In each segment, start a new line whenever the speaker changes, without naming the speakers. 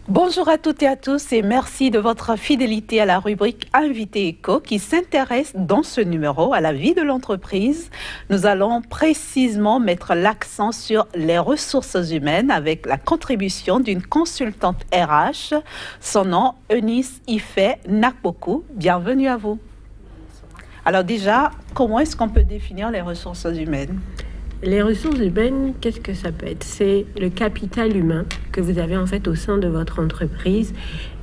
Bonjour à toutes et à tous et merci de votre fidélité à la rubrique Invité Éco qui s'intéresse dans ce numéro à la vie de l'entreprise. Nous allons précisément mettre l'accent sur les ressources humaines avec la contribution d'une consultante RH. Son nom, Eunice Ife Nakboku. Bienvenue à vous. Alors déjà, comment est-ce qu'on peut définir les ressources humaines ?
Les ressources humaines, qu'est-ce que ça peut être ? C'est le capital humain que vous avez en fait au sein de votre entreprise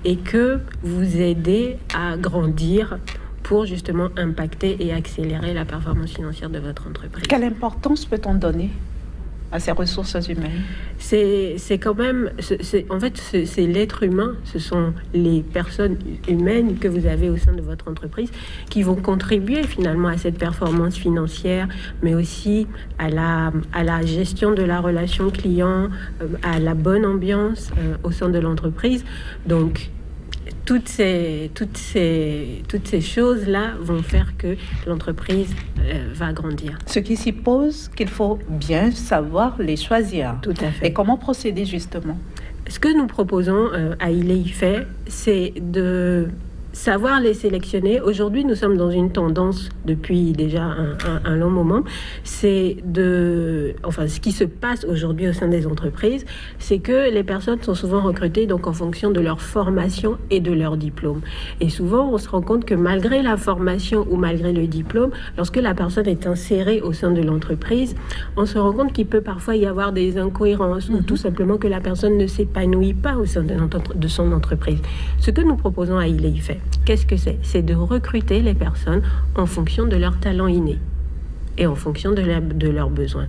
et que vous aidez à grandir pour justement impacter et accélérer la performance financière de votre entreprise.
Quelle importance peut-on donner à ces ressources humaines ?
C'est quand même, c'est l'être humain, ce sont les personnes humaines que vous avez au sein de votre entreprise qui vont contribuer finalement à cette performance financière, mais aussi à la gestion de la relation client, à la bonne ambiance au sein de l'entreprise. Donc, toutes ces choses-là vont faire que l'entreprise va grandir.
Ce qui suppose qu'il faut bien savoir les choisir.
Tout à fait.
Et comment procéder justement ?
Ce que nous proposons à ILEIFE, c'est de savoir les sélectionner. Aujourd'hui, nous sommes dans une tendance depuis déjà un long moment. Ce qui se passe aujourd'hui au sein des entreprises, c'est que les personnes sont souvent recrutées donc en fonction de leur formation et de leur diplôme. Et souvent, on se rend compte que malgré la formation ou malgré le diplôme, lorsque la personne est insérée au sein de l'entreprise, on se rend compte qu'il peut parfois y avoir des incohérences ou tout simplement que la personne ne s'épanouit pas au sein de son entreprise. Ce que nous proposons à ILEIFE, qu'est-ce que c'est ? C'est de recruter les personnes en fonction de leurs talents innés et en fonction de leurs besoins.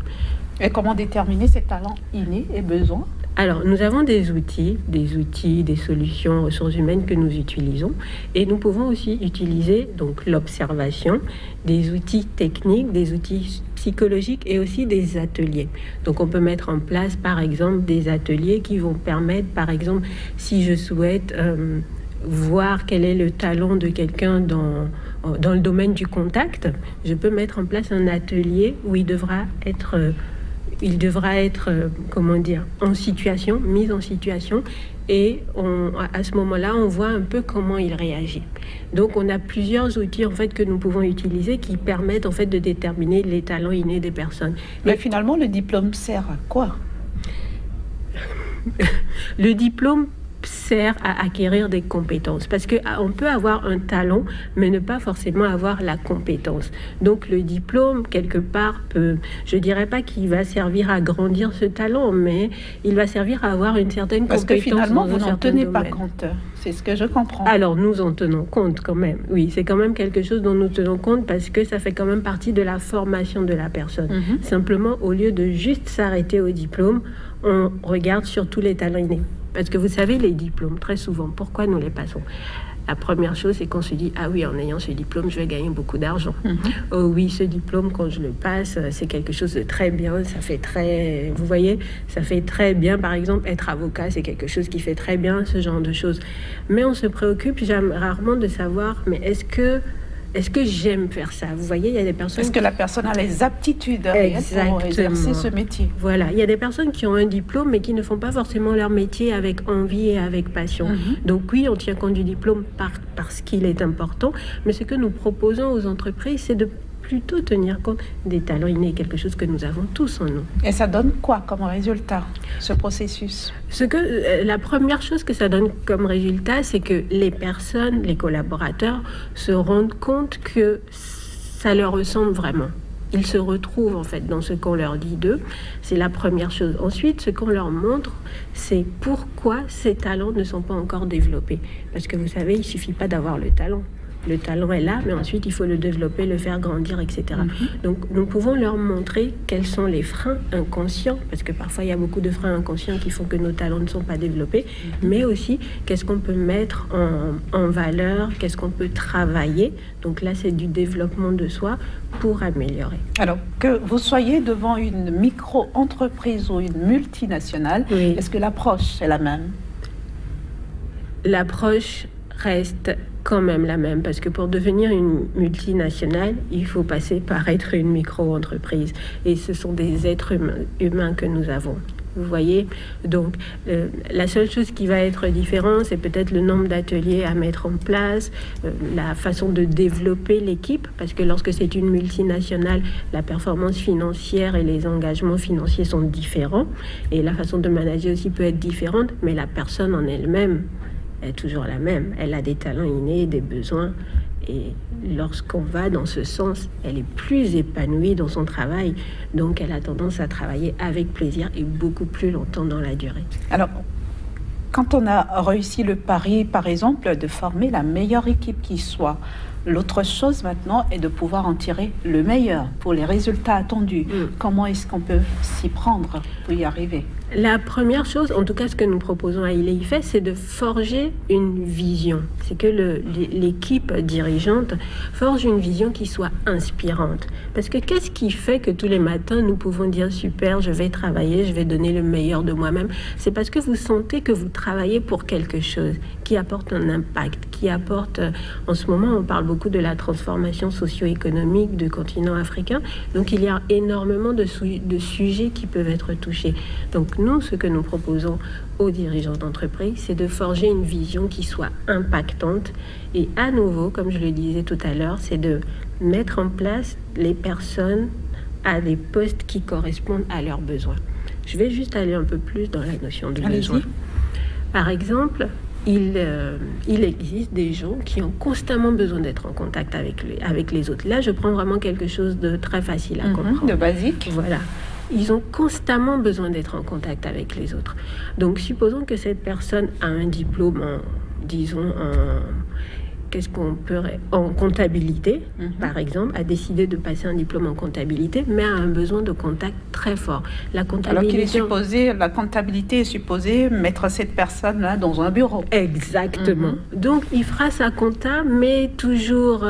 Et comment déterminer ces talents innés et besoins ?
Alors, nous avons des outils, des solutions ressources humaines que nous utilisons et nous pouvons aussi utiliser donc l'observation, des outils techniques, des outils psychologiques et aussi des ateliers. Donc, on peut mettre en place, par exemple, des ateliers qui vont permettre, par exemple, si je souhaite voir quel est le talent de quelqu'un dans le domaine du contact, je peux mettre en place un atelier où il devra être mis en situation et à ce moment-là, on voit un peu comment il réagit. Donc, on a plusieurs outils en fait que nous pouvons utiliser qui permettent en fait de déterminer les talents innés des personnes.
Mais finalement, le diplôme sert à quoi ?
Le diplôme sert à acquérir des compétences parce qu'on peut avoir un talent mais ne pas forcément avoir la compétence. Donc le diplôme quelque part je dirais pas qu'il va servir à grandir ce talent, mais il va servir à avoir une certaine compétence.
Parce que finalement vous n'en tenez pas
domaine.
compte, c'est ce que je comprends.
Alors nous en tenons compte quand même, oui, c'est quand même quelque chose dont nous tenons compte parce que ça fait quand même partie de la formation de la personne. Simplement, au lieu de juste s'arrêter au diplôme, on regarde sur tous les talents innés. Parce que vous savez, les diplômes, très souvent, pourquoi nous les passons ? La première chose, c'est qu'on se dit « Ah oui, en ayant ce diplôme, je vais gagner beaucoup d'argent. Oh oui, ce diplôme, quand je le passe, c'est quelque chose de très bien. Ça fait très... Vous voyez, ça fait très bien. Par exemple, être avocat, c'est quelque chose qui fait très bien, ce genre de choses. Mais on se préoccupe rarement de savoir, mais est-ce que j'aime faire ça ? Vous voyez, il y a des personnes...
Est-ce que la personne a les aptitudes pour exercer ce métier ?
Voilà, il y a des personnes qui ont un diplôme mais qui ne font pas forcément leur métier avec envie et avec passion. Donc oui, on tient compte du diplôme parce qu'il est important, mais ce que nous proposons aux entreprises, c'est de plutôt tenir compte des talents innés, quelque chose que nous avons tous en nous.
Et ça donne quoi comme résultat, ce processus ?
La première chose que ça donne comme résultat, c'est que les personnes, les collaborateurs, se rendent compte que ça leur ressemble vraiment. Ils se retrouvent en fait dans ce qu'on leur dit d'eux. C'est la première chose. Ensuite, ce qu'on leur montre, c'est pourquoi ces talents ne sont pas encore développés. Parce que vous savez, il ne suffit pas d'avoir le talent. Le talent est là, mais ensuite, il faut le développer, le faire grandir, etc. Donc, nous pouvons leur montrer quels sont les freins inconscients, parce que parfois, il y a beaucoup de freins inconscients qui font que nos talents ne sont pas développés, mais aussi, qu'est-ce qu'on peut mettre en valeur, qu'est-ce qu'on peut travailler. Donc là, c'est du développement de soi pour améliorer.
Alors, que vous soyez devant une micro-entreprise ou une multinationale, oui. Est-ce que l'approche est la même ?
L'approche reste quand même la même, parce que pour devenir une multinationale, il faut passer par être une micro-entreprise. Et ce sont des êtres humains que nous avons. Vous voyez, donc la seule chose qui va être différente, c'est peut-être le nombre d'ateliers à mettre en place, la façon de développer l'équipe, parce que lorsque c'est une multinationale, la performance financière et les engagements financiers sont différents, et la façon de manager aussi peut être différente, mais la personne en elle-même est toujours la même. Elle a des talents innés, des besoins. Et lorsqu'on va dans ce sens, elle est plus épanouie dans son travail. Donc, elle a tendance à travailler avec plaisir et beaucoup plus longtemps dans la durée.
Alors, quand on a réussi le pari, par exemple, de former la meilleure équipe qui soit, l'autre chose maintenant est de pouvoir en tirer le meilleur pour les résultats attendus. Comment est-ce qu'on peut s'y prendre pour y arriver ?
La première chose, en tout cas ce que nous proposons à ILEIFES, c'est de forger une vision. C'est que l'équipe dirigeante forge une vision qui soit inspirante. Parce que qu'est-ce qui fait que tous les matins nous pouvons dire super, je vais travailler, je vais donner le meilleur de moi-même? C'est parce que vous sentez que vous travaillez pour quelque chose qui apporte un impact, qui apporte... En ce moment, on parle beaucoup de la transformation socio-économique du continent africain. Donc il y a énormément de sujets qui peuvent être touchés. Donc nous, ce que nous proposons aux dirigeants d'entreprise, c'est de forger une vision qui soit impactante. Et à nouveau, comme je le disais tout à l'heure, c'est de mettre en place les personnes à des postes qui correspondent à leurs besoins. Je vais juste aller un peu plus dans la notion de besoin. Par exemple, il existe des gens qui ont constamment besoin d'être en contact avec les autres. Là, je prends vraiment quelque chose de très facile à comprendre.
De basique.
Voilà. Ils ont constamment besoin d'être en contact avec les autres. Donc, supposons que cette personne a un diplôme en comptabilité, par exemple, a décidé de passer un diplôme en comptabilité, mais a un besoin de contact très fort. La comptabilité...
la comptabilité est supposée mettre cette personne-là dans un bureau.
Exactement. Donc, il fera sa compta, mais toujours...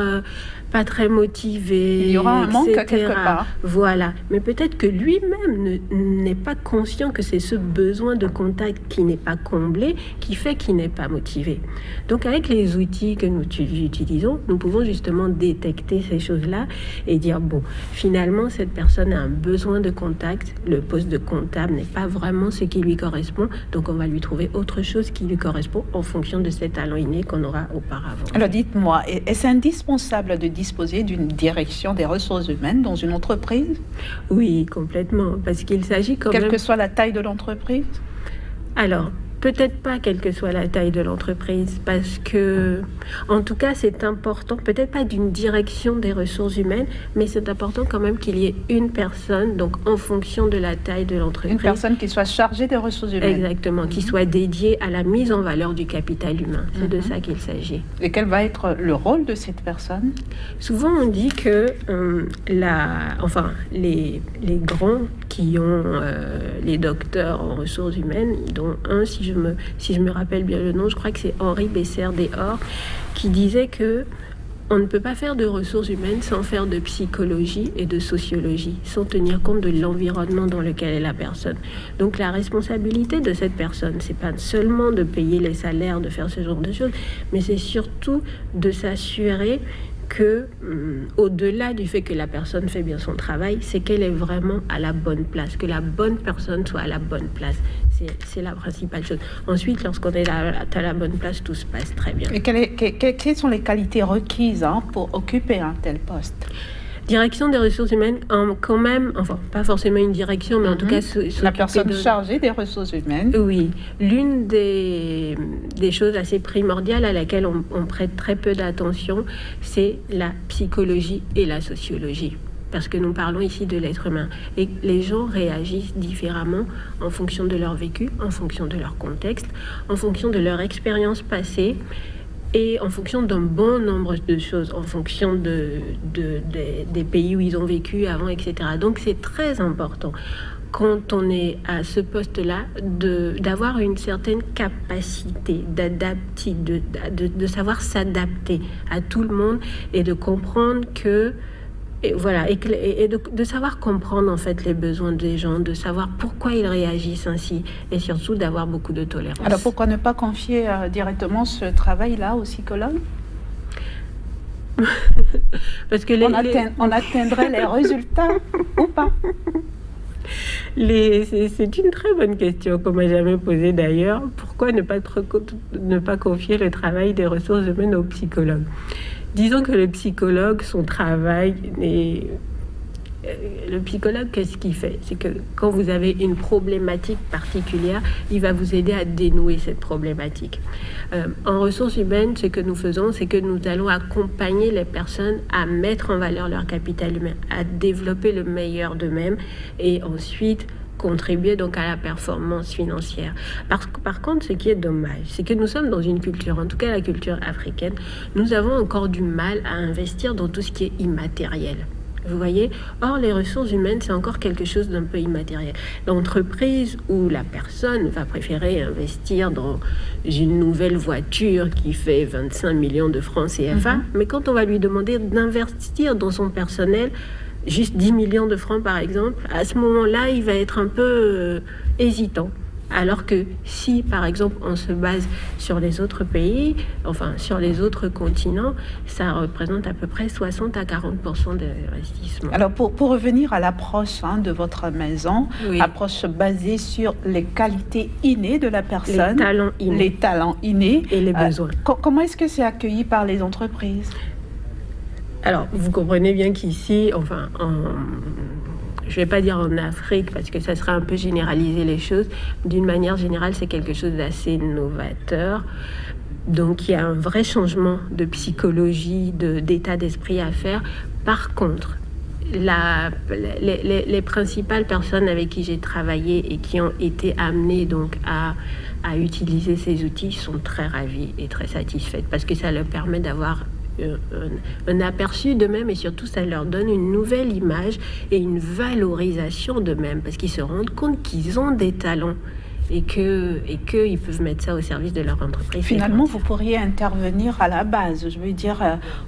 pas très motivé,
il y aura un manque
etc.
quelque part.
Voilà. Mais peut-être que lui-même n'est pas conscient que c'est ce besoin de contact qui n'est pas comblé qui fait qu'il n'est pas motivé. Donc, avec les outils que nous utilisons, nous pouvons justement détecter ces choses-là et dire, bon, finalement, cette personne a un besoin de contact. Le poste de comptable n'est pas vraiment ce qui lui correspond. Donc, on va lui trouver autre chose qui lui correspond en fonction de ses talents innés qu'on aura auparavant.
Alors, dites-moi, est-ce indispensable de disposer d'une direction des ressources humaines dans une entreprise?
Oui, complètement, parce qu'il s'agit quand même...
Quelle que soit la taille de l'entreprise?
Alors, peut-être pas quelle que soit la taille de l'entreprise, parce que, en tout cas, c'est important, peut-être pas d'une direction des ressources humaines, mais c'est important quand même qu'il y ait une personne, donc en fonction de la taille de l'entreprise.
Une personne qui soit chargée des ressources humaines.
Exactement, qui soit dédiée à la mise en valeur du capital humain. C'est de ça qu'il s'agit.
Et quel va être le rôle de cette personne?
Souvent, on dit que les grands qui ont les docteurs en ressources humaines, dont un, si je me rappelle bien le nom, je crois que c'est Henri Besser-Dehors, qui disait que on ne peut pas faire de ressources humaines sans faire de psychologie et de sociologie, sans tenir compte de l'environnement dans lequel est la personne. Donc la responsabilité de cette personne, c'est pas seulement de payer les salaires, de faire ce genre de choses, mais c'est surtout de s'assurer que, au-delà du fait que la personne fait bien son travail, c'est qu'elle est vraiment à la bonne place, que la bonne personne soit à la bonne place. C'est la principale chose. Ensuite, lorsqu'on est à la bonne place, tout se passe très bien.
Et quelles sont les qualités requises pour occuper un tel poste?
Direction des ressources humaines, quand même, enfin, pas forcément une direction, mais en tout cas...
La personne chargée des ressources humaines.
Oui. L'une des choses assez primordiales à laquelle on prête très peu d'attention, c'est la psychologie et la sociologie. Parce que nous parlons ici de l'être humain. Et les gens réagissent différemment en fonction de leur vécu, en fonction de leur contexte, en fonction de leur expérience passée, et en fonction d'un bon nombre de choses, en fonction des pays où ils ont vécu avant, etc. Donc c'est très important, quand on est à ce poste-là, d'avoir une certaine capacité d'adapter, de savoir s'adapter à tout le monde et de comprendre que... Et voilà, et de savoir comprendre en fait les besoins des gens, de savoir pourquoi ils réagissent ainsi, et surtout d'avoir beaucoup de tolérance.
Alors pourquoi ne pas confier directement ce travail-là aux psychologues?
Parce que on
atteindrait les résultats ou pas?
C'est une très bonne question qu'on m'a jamais posée d'ailleurs. Pourquoi ne pas confier le travail des ressources humaines aux psychologues? Disons que le psychologue, son travail est... Le psychologue, qu'est-ce qu'il fait? C'est que quand vous avez une problématique particulière, il va vous aider à dénouer cette problématique. En ressources humaines, ce que nous faisons, c'est que nous allons accompagner les personnes à mettre en valeur leur capital humain, à développer le meilleur d'eux-mêmes et ensuite contribuer donc à la performance financière. Par contre, ce qui est dommage, c'est que nous sommes dans une culture, en tout cas la culture africaine, nous avons encore du mal à investir dans tout ce qui est immatériel. Vous voyez? Or, les ressources humaines, c'est encore quelque chose d'un peu immatériel. L'entreprise où la personne va préférer investir dans une nouvelle voiture qui fait 25 millions de francs CFA, mais quand on va lui demander d'investir dans son personnel, juste 10 millions de francs par exemple, à ce moment-là, il va être un peu hésitant. Alors que si, par exemple, on se base sur les autres pays, enfin sur les autres continents, ça représente à peu près 60 à 40% d'investissement.
Alors, pour revenir à l'approche de votre maison,
Oui.
approche basée sur les qualités innées de la personne,
Les talents innés
et les
besoins.
Comment est-ce que c'est accueilli par les entreprises?
Alors, vous comprenez bien qu'ici, enfin, je ne vais pas dire en Afrique, parce que ça serait un peu généraliser les choses. D'une manière générale, c'est quelque chose d'assez novateur. Donc, il y a un vrai changement de psychologie, d'état d'esprit à faire. Par contre, les principales personnes avec qui j'ai travaillé et qui ont été amenées donc à utiliser ces outils sont très ravies et très satisfaites, parce que ça leur permet d'avoir un aperçu d'eux-mêmes et surtout ça leur donne une nouvelle image et une valorisation d'eux-mêmes, parce qu'ils se rendent compte qu'ils ont des talents et qu'ils peuvent mettre ça au service de leur entreprise.
Finalement, vous pourriez intervenir à la base, je veux dire,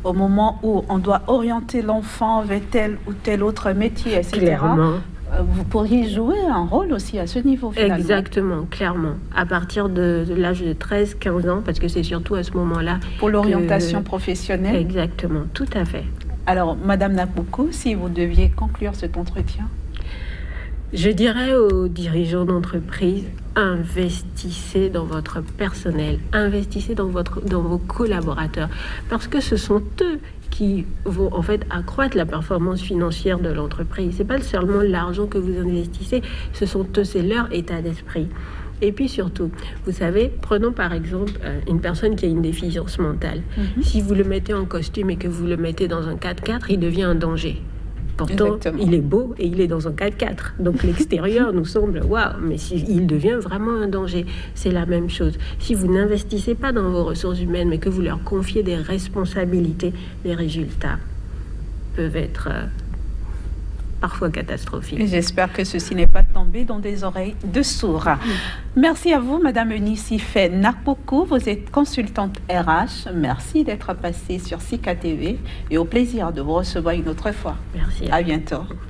au moment où on doit orienter l'enfant vers tel ou tel autre métier, etc.
Clairement.
Vous pourriez jouer un rôle aussi à ce niveau, finalement.
Exactement, clairement. À partir de l'âge de 13-15 ans, parce que c'est surtout à ce moment-là...
Pour l'orientation professionnelle.
Exactement, tout à fait.
Alors, Madame Nakpoko, si vous deviez conclure cet entretien?
Je dirais aux dirigeants d'entreprise, investissez dans votre personnel, investissez dans vos collaborateurs, parce que ce sont eux qui vont en fait accroître la performance financière de l'entreprise. C'est pas seulement l'argent que vous investissez, ce sont eux, c'est leur état d'esprit. Et puis surtout, vous savez, prenons par exemple une personne qui a une déficience mentale. Si vous le mettez en costume et que vous le mettez dans un 4x4, il devient un danger. Pourtant,
Exactement.
il est beau et il est dans un 4x4. Donc l'extérieur nous semble waouh, mais il devient vraiment un danger. C'est la même chose. Si vous n'investissez pas dans vos ressources humaines, mais que vous leur confiez des responsabilités, les résultats peuvent être parfois catastrophiques.
Et j'espère que ceci n'est pas tombé dans des oreilles de sourds. Merci à vous, Madame Eunice Nakpoko. Vous êtes consultante RH. Merci d'être passée sur Sika TV et au plaisir de vous recevoir une autre fois.
Merci.
À bientôt.